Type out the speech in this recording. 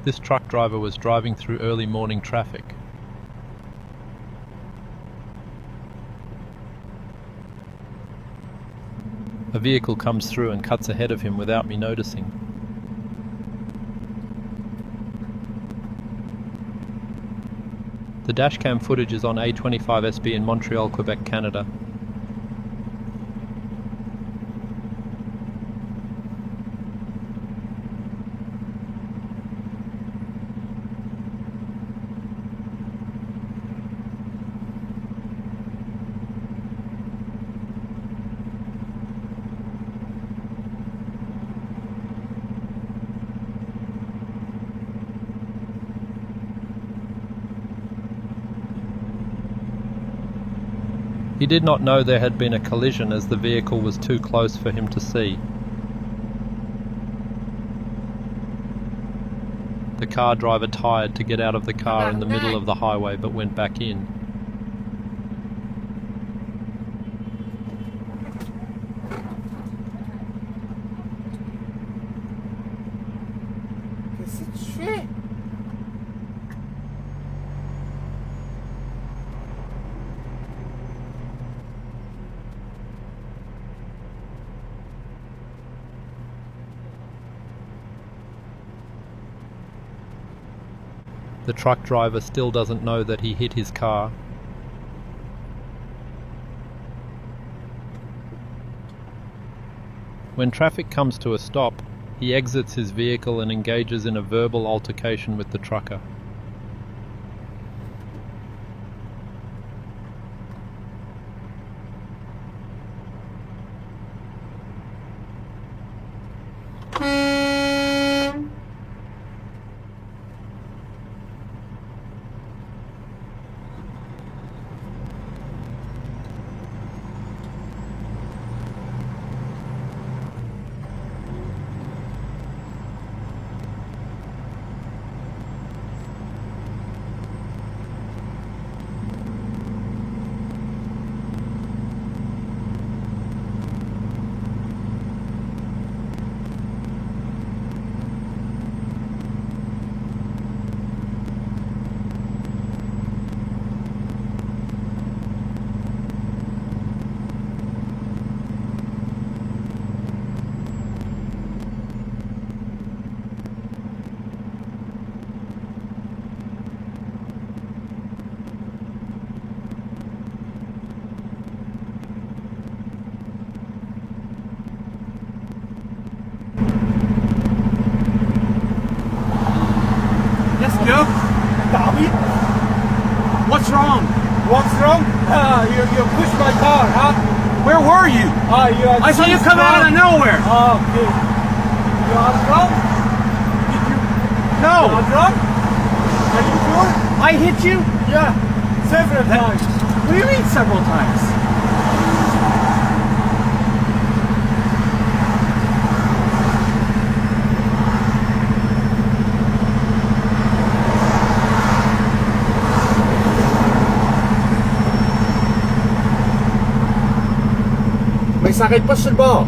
This truck driver was driving through early morning traffic. A vehicle comes through and cuts ahead of him without me noticing. The dashcam footage is on A25SB in Montreal, Quebec, Canada. He did not know there had been a collision as the vehicle was too close for him to see. The car driver tired to get out of the car in the middle of the highway but went back in. This is shit. The truck driver still doesn't know that he hit his car. When traffic comes to a stop, he exits his vehicle and engages in a verbal altercation with the trucker. Joe? David? What's wrong? What's wrong? You pushed my car, huh? Where were you? I saw you come out of nowhere. Okay. You are drunk? Did you? No. You are drunk? Are you sure? I hit you? Yeah, several times. What do you mean several times? May sakit pa sa ba?